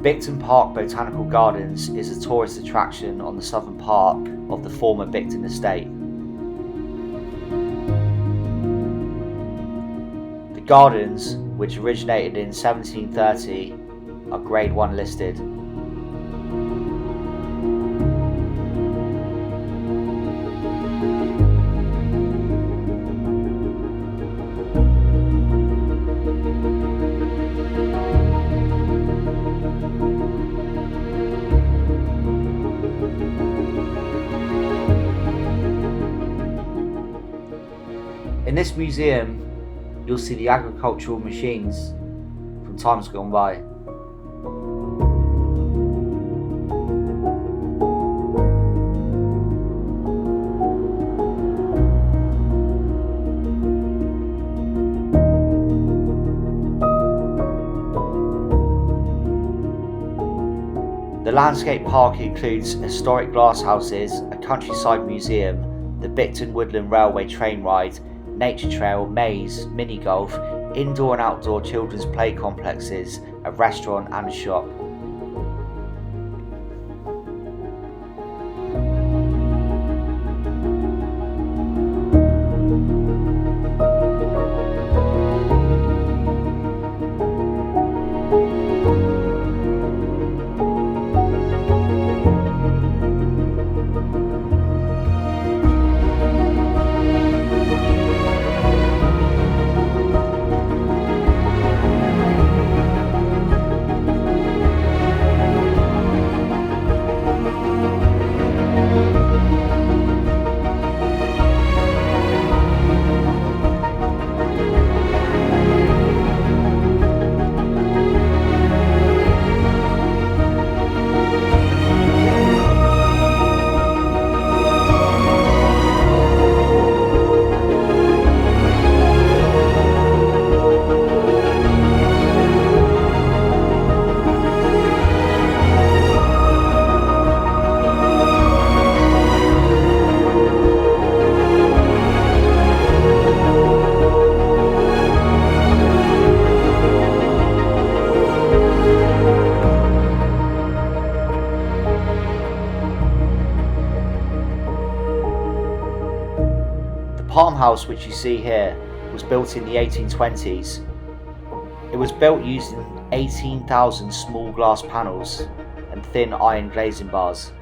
Bicton Park Botanical Gardens is a tourist attraction on the southern part of the former Bicton estate. The gardens, which originated in 1730, are Grade 1 listed. In this museum, you'll see the agricultural machines from times gone by. The landscape park includes historic glasshouses, a countryside museum, the Bicton Woodland Railway train ride, nature trail, maze, mini golf, indoor and outdoor children's play complexes, a restaurant and a shop. The Palm House, which you see here, was built in the 1820s. It was built using 18,000 small glass panels and thin iron glazing bars.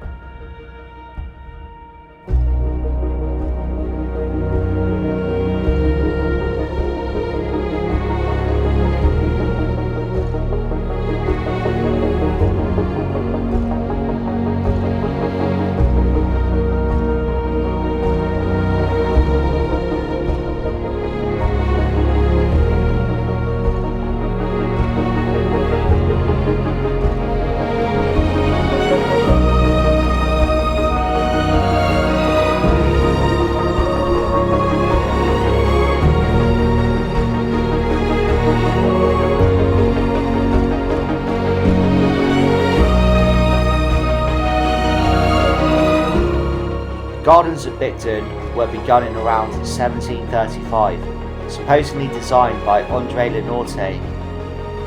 Gardens at Bicton were begun in around 1735, supposedly designed by André Le Norte,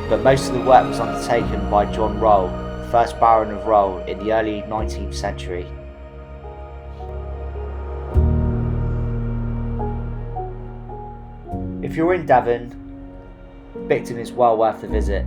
but most of the work was undertaken by John Rolle, first Baron of Rolle in the early 19th century. If you're in Devon, Bicton is well worth a visit.